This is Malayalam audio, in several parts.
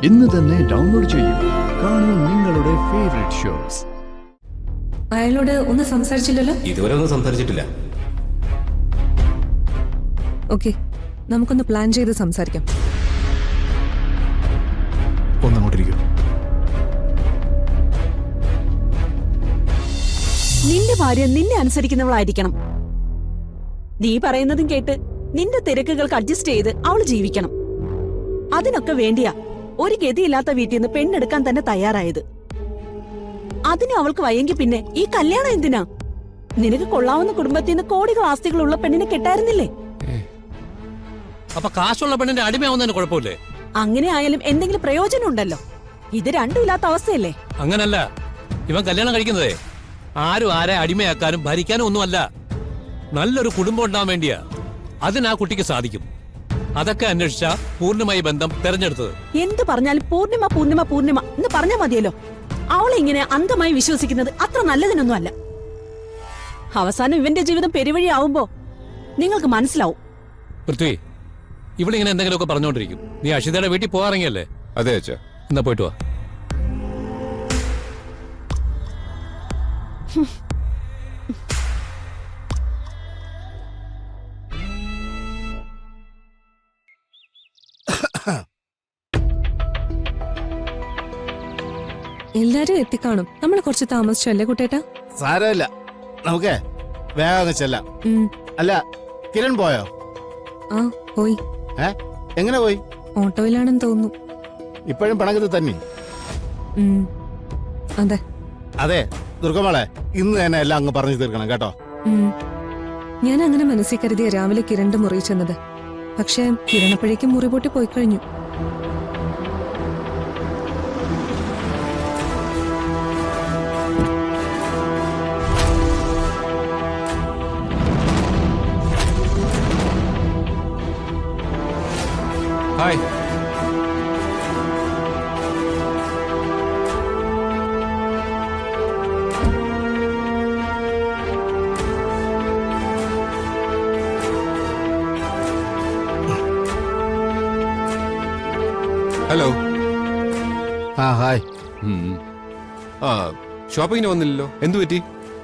ഇന്ന് തന്നെ ഡൗൺലോഡ് ചെയ്യൂ. കാണൂ നിങ്ങളുടെ ഫേവറേറ്റ് ഷോസ്. അയാളോട് ഒന്ന് സംസാരിച്ചില്ലല്ലോ? ഇതുവരെ ഒന്നും സംസാരിച്ചിട്ടില്ല. ഓക്കെ, നമുക്കൊന്ന് പ്ലാൻ ചെയ്ത് സംസാരിക്കാം. ഒന്നങ്ങോട്ടിരിക്കും. നിന്റെ ഭാര്യ നിന്നെ അനുസരിക്കുന്നവളായിരിക്കണം. നീ പറയുന്നതും കേട്ട് നിന്റെ തിരക്കുകൾക്ക് അഡ്ജസ്റ്റ് ചെയ്ത് അവള് ജീവിക്കണം. അതിനൊക്കെ വേണ്ടിയാ ഒരു ഗതിയില്ലാത്ത വീട്ടിൽ നിന്ന് പെണ്ണെടുക്കാൻ തന്നെ തയ്യാറായത്. അതിന് അവൾക്ക് വയ്യെങ്കിൽ പിന്നെ ഈ കല്യാണം എന്തിനാ? നിനക്ക് കൊള്ളാവുന്ന കുടുംബത്തിൽ നിന്ന് കോടികൾ ആസ്തികളുള്ള പെണ്ണിനെ കെട്ടായിരുന്നില്ലേ? അപ്പൊ കാശുള്ള പെണ്ണിന്റെ അടിമയാവുന്നതിന് കുഴപ്പമില്ലേ? അങ്ങനെ ആയാലും എന്തെങ്കിലും പ്രയോജനം ഉണ്ടല്ലോ. ഇത് രണ്ടും ഇല്ലാത്ത അവസ്ഥയല്ലേ? അങ്ങനല്ല, ഇവൻ കല്യാണം കഴിക്കുന്നതേ ആരും ആരെ അടിമയാക്കാനും ഭരിക്കാനും ഒന്നുമല്ല, നല്ലൊരു കുടുംബം ഉണ്ടാവാൻ വേണ്ടിയാ. അതിന് ആ കുട്ടിക്ക് സാധിക്കും. അതൊക്കെ അന്വേഷിച്ച പൂർണിമയി ബന്ധം തെരഞ്ഞെടുത്തത്. എന്ത് പറഞ്ഞാലും പൂർണിമ പൂർണിമ പൂർണിമ എന്ന് പറഞ്ഞാ മതിയല്ലോ. അവളെ ഇങ്ങനെ അന്ധമായി വിശ്വസിക്കുന്നത് അത്ര നല്ലതിനൊന്നും അല്ല. അവസാനം ഇവന്റെ ജീവിതം പെരുവഴിയാവുമ്പോ നിങ്ങൾക്ക് മനസ്സിലാവും. പൃഥ്വി, ഇവളിങ്ങനെ എന്തെങ്കിലുമൊക്കെ പറഞ്ഞുകൊണ്ടിരിക്കും. നീ അഷിതയുടെ വീട്ടിൽ പോകാറിയല്ലേ? അതെ അച്ഛാ. എന്നാ പോയിട്ട് വാ. എല്ലാരും എത്തിക്കാണും. നമ്മൾ കുറച്ച് താമസിച്ചല്ലേ കുട്ടേട്ടാ? സാരമില്ല, നമുക്ക് വേഗം ചെല്ലാം. അല്ല, കിരൺ പോയോ? ആ പോയി. എങ്ങനെ പോയി? ഓട്ടോയിലാണെന്ന് തോന്നുന്നു. ഇപ്പോഴും പിണക്കത്തിൽ തന്നെ? അതെ അതെ ദുർഗമോളെ, ഇന്ന് തന്നെ എല്ലാം അങ്ങ് പറഞ്ഞു തീർക്കണം കേട്ടോ. ഞാൻ അങ്ങനെ മനസ്സിൽ കരുതിയ രാവിലെ കിരണിന്റെ മുറി ചെന്നത്. പക്ഷെ കിരണപ്പോഴേക്കും മുറി പൊട്ടി പോയി കഴിഞ്ഞു. ഹായ്. ഹലോ. ഹായ്. ഷോപ്പിങ്ങിന് വന്നില്ലല്ലോ, എന്തു പറ്റി?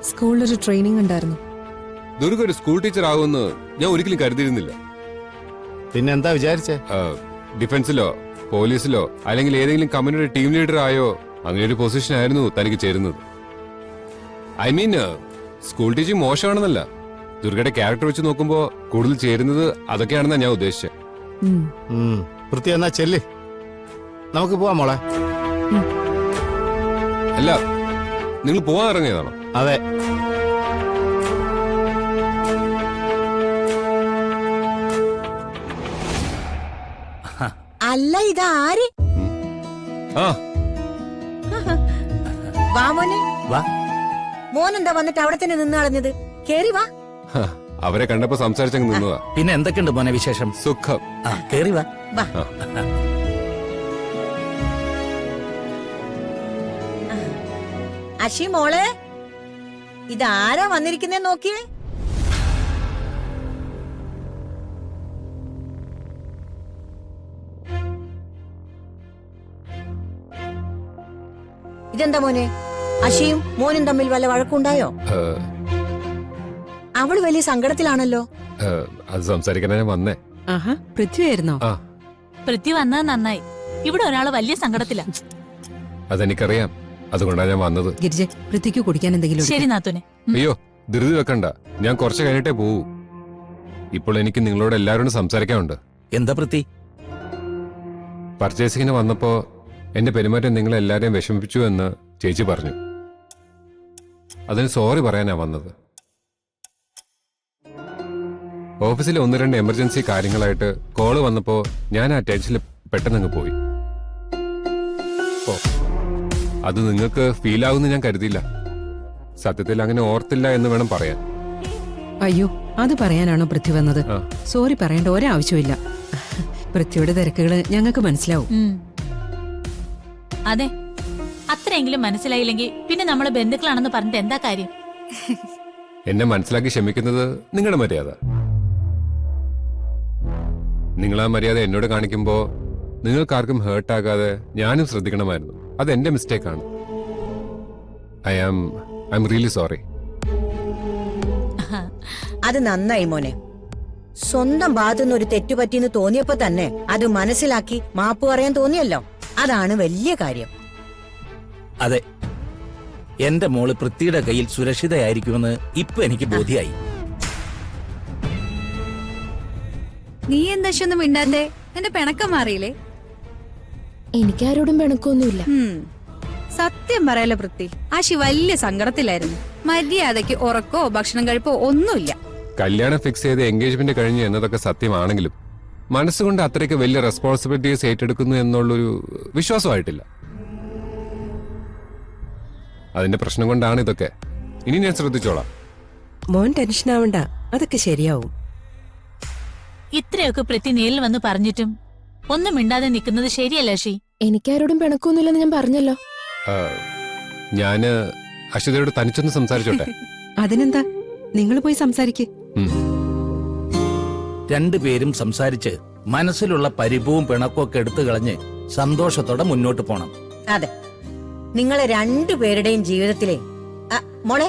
സ്കൂളിലൊരു ട്രെയിനിങ് ഉണ്ടായിരുന്നു. ദുർഗ ഒരു സ്കൂൾ ടീച്ചർ ആകുമെന്ന് ഞാൻ ഒരിക്കലും കരുതിയിരുന്നില്ല. പിന്നെ എന്താ വിചാരിച്ചേ? ഡിഫൻസിലോ പോലീസിലോ അല്ലെങ്കിൽ ഏതെങ്കിലും കമ്പനിയുടെ ടീം ലീഡർ ആയോ അങ്ങനെ ഒരു പൊസിഷൻ ആയിരുന്നു തനിക്ക് ചേരുന്നത്. ഐ മീൻ, സ്കൂൾ ടീച്ചിങ് മോശമാണെന്നല്ല, ദുർഗയുടെ ക്യാരക്ടർ വെച്ച് നോക്കുമ്പോ കൂടുതൽ ചേരുന്നത് അതൊക്കെയാണെന്നാ ഞാൻ ഉദ്ദേശിച്ചത്. വൃത്തി എന്നാ ചെല്ല്, നമുക്ക് പോവാം മോളെ. അല്ല, നിങ്ങൾ പോവാൻ ഇറങ്ങിയതാണോ? അതെ. അല്ല, ഇതാര്? ആ വാ മോനെ. വാ. മോനെന്താ വന്നിട്ട് അവിടെ തന്നെ നിന്ന് കളഞ്ഞത്? കേറി വാ. അവരെ കണ്ടപ്പോ സംസാരിച്ചങ്ങ് നിന്നതാ. പിന്നെ എന്തൊക്കെയുണ്ട് മോനെ വിശേഷം? സുഖം. കേറി വാ. വാ. അശി മോളെ, ഇതാരാ വന്നിരിക്കുന്നേ നോക്കിയേ. ഇതെന്താ മോനെ, അശിയും മോനും തമ്മിൽ വല്ല വഴക്കുണ്ടായോ? അവള് വലിയ സങ്കടത്തിലാണല്ലോ. അത് സംസാരിക്കാനാ ഞാൻ വന്നേ. പൃഥ്വിയായിരുന്നോ? ആ, പൃഥ്വി വന്നത് നന്നായി. ഇവിടെ ഒരാള് വലിയ സങ്കടത്തിലാ. അതെനിക്കറിയാം, അതുകൊണ്ടാണ് ഞാൻ വന്നത്. ഗിരിജ, പൃഥ്വിക്ക് കുടിക്കാൻ എന്തെങ്കിലും? ശരി നാത്തൂനെ. അയ്യോ, ധൃതി വെക്കണ്ട, ഞാൻ കുറച്ച് കഴിഞ്ഞിട്ടേ പോവൂ. ഇപ്പോൾ എനിക്ക് നിങ്ങളോട് എല്ലാവരോടും സംസാരിക്കാനുണ്ട്. എന്താ പൃഥ്വി? പർച്ചേസിങ്ങിന് വന്നപ്പോ എന്റെ പെരുമാറ്റം നിങ്ങളെ എല്ലാരെയും വിഷമിപ്പിച്ചു എന്ന് ചേച്ചി പറഞ്ഞു. അതിന് സോറി പറയാനാ വന്നത്. ഓഫീസിലെ 1-2 എമർജൻസി കാര്യങ്ങളായിട്ട് കോള് വന്നപ്പോ ഞാൻ ആ ടെൻഷനിൽ പെട്ടെന്നങ്ങ് പോയി. അത് നിങ്ങൾക്ക് ഫീൽ ആവുമെന്ന് ഞാൻ കരുതിയില്ല. സത്യത്തിൽ അങ്ങനെ ഓർത്തില്ല എന്ന് വേണം പറയാൻ. അയ്യോ, അത് പറയാനാണോ പൃഥ്വി വന്നത്? സോറി പറയേണ്ട ഒരാവശ്യമില്ല. പൃഥ്വിയുടെ തിരക്കുകള് ഞങ്ങൾക്ക് മനസ്സിലാവും. അതെ, അത്രയെങ്കിലും മനസ്സിലായില്ലെങ്കിൽ പിന്നെ നമ്മള് ബന്ധുക്കളാണെന്ന് പറഞ്ഞിട്ട് എന്താ കാര്യം? എന്നെ മനസ്സിലാക്കി ക്ഷമിക്കുന്നത് നിങ്ങളുടെ മര്യാദ. നിങ്ങൾ ആ മര്യാദ എന്നോട് കാണിക്കുമ്പോൾ നിങ്ങൾക്കാർക്കും ഹേർട്ടാകാതെ ഞാനും ശ്രദ്ധിക്കണമായിരുന്നു. അത് എന്റെ മിസ്റ്റേക്കാണ്. I am really sorry. അത് നന്നായി മോനെ. സ്വന്തം ഭാഗത്തുനിന്ന് ഒരു തെറ്റുപറ്റിന്ന് തോന്നിയപ്പോ തന്നെ അത് മനസ്സിലാക്കി മാപ്പ് പറയാൻ തോന്നിയല്ലോ, അതാണ് വലിയ കാര്യം. അതെ, എന്റെ മോള് പൃഥ്വിയുടെ കയ്യിൽ സുരക്ഷിതയായിരിക്കുമെന്ന് ഇപ്പൊ എനിക്ക് ബോധ്യായി. നീ എന്താ ഒന്നും മിണ്ടാത്തെ? എന്റെ പിണക്കം മാറിയില്ലേ? എനിക്കാരോടും പിണക്കൊന്നുമില്ല. സത്യം പറയാലോ പൃഥ്വി, ആശി വലിയ സങ്കടത്തിലായിരുന്നു. മര്യാദയ്ക്ക് ഉറക്കോ ഭക്ഷണം കഴിപ്പോ ഒന്നുമില്ല. കല്യാണം ഫിക്സ് ചെയ്ത് എൻഗേജ്മെന്റ് കഴിഞ്ഞു എന്നതൊക്കെ സത്യമാണെങ്കിലും മനസ്സുകൊണ്ട് അത്രയ്ക്ക് വലിയ റെസ്പോൺസിബിലിറ്റീസ് ഏറ്റെടുക്കുന്നു എന്നുള്ളൊരു വിശ്വാസമായിട്ടില്ല. അതിന്റെ പ്രശ്നം കൊണ്ടാണ് ഇതൊക്കെ. ഇനി ഞാൻ ശ്രദ്ധിച്ചോളാം. മോൻ ടെൻഷൻ ആവണ്ട, അതൊക്കെ ശരിയാവും. ഇത്രയൊക്കെ പൃഥ്വി നേരിൽ വന്ന് പറഞ്ഞിട്ടും ഒന്നും മിണ്ടാതെ നിൽക്കുന്നത് ശരിയല്ല അഷി. എനിക്കാരോടും പിണക്കൊന്നുമില്ലെന്ന് ഞാൻ പറഞ്ഞല്ലോ. ഞാന് അശ്വതിയോട് തനിച്ചൊന്ന് സംസാരിച്ചോട്ടെ? അതിനെന്താ, നിങ്ങൾ പോയി സംസാരിക്ക്. രണ്ടുപേരും സംസാരിച്ച് മനസ്സിലുള്ള പരിഭവും പിണക്കവും ഒക്കെ എടുത്തു കളഞ്ഞ് സന്തോഷത്തോടെ മുന്നോട്ട് പോണം. അതെ, നിങ്ങളെ രണ്ടുപേരുടെയും ജീവിതത്തിലെ മോളെ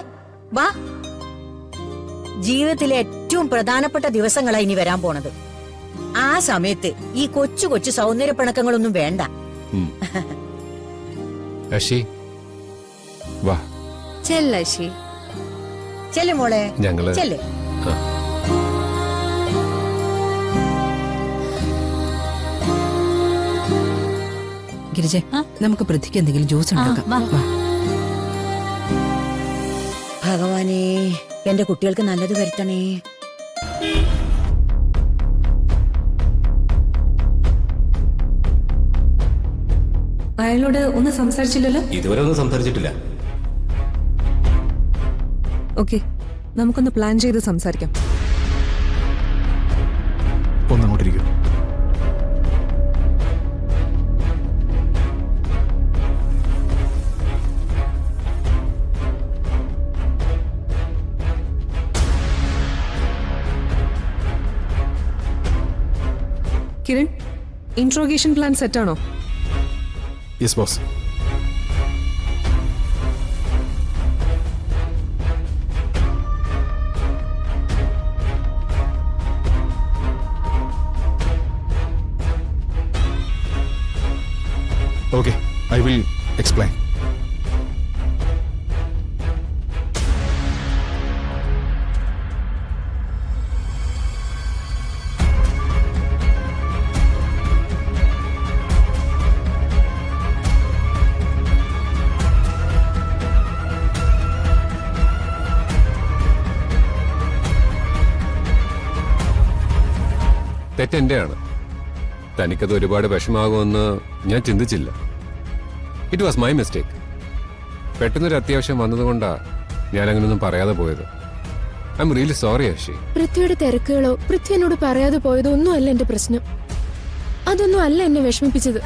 വാ, ജീവിതത്തിലെ ഏറ്റവും പ്രധാനപ്പെട്ട ദിവസങ്ങളാ ഇനി വരാൻ പോണത്. ആ സമയത്ത് ഈ കൊച്ചു കൊച്ചു സൗന്ദര്യ പിണക്കങ്ങളൊന്നും വേണ്ട. അഷി വാ. ചെല്ലശി, ചെല്ല് മോളെ, ഞങ്ങള് ചെല്ല്. ഗിരിജ, നമുക്ക് പൃഥ്വിക്ക് എന്തെങ്കിലും ജ്യൂസ് ഉണ്ടാക്കാം. വാ. ഭഗവാനേ, എന്റെ കുട്ടികൾക്ക് നല്ലത് വരുത്തണേ. അയാളോട് ഒന്ന് സംസാരിച്ചില്ലല്ലോ? ഇതുവരെ ഒന്നും സംസാരിച്ചിട്ടില്ല. ഓക്കെ, നമുക്കൊന്ന് പ്ലാൻ ചെയ്ത് സംസാരിക്കാം. ഒന്നങ്ങോട്ടിരിക്കും. കിരൺ, ഇൻട്രോഗേഷൻ പ്ലാൻ സെറ്റാണോ? Yes boss. Okay, I will explain. തെറ്റെന്റെയാണ്. തനിക്കത് ഒരുപാട് വിഷമാകുമെന്ന് ഞാൻ ചിന്തിച്ചില്ല. It was my mistake. പെട്ടെന്നൊരു അത്യാവശ്യം വന്നതുകൊണ്ടാ ഞാൻ അങ്ങനെയൊന്നും പറയാതെ പോയത്. I am really sorry Ashi. പൃഥ്വിയുടെ തിരക്കുകളോ പൃഥ്വി എന്നോട് പറയാതെ പോയതോ ഒന്നും അല്ല എന്റെ പ്രശ്നം. അതൊന്നും അല്ല എന്നെ വിഷമിപ്പിച്ചത്.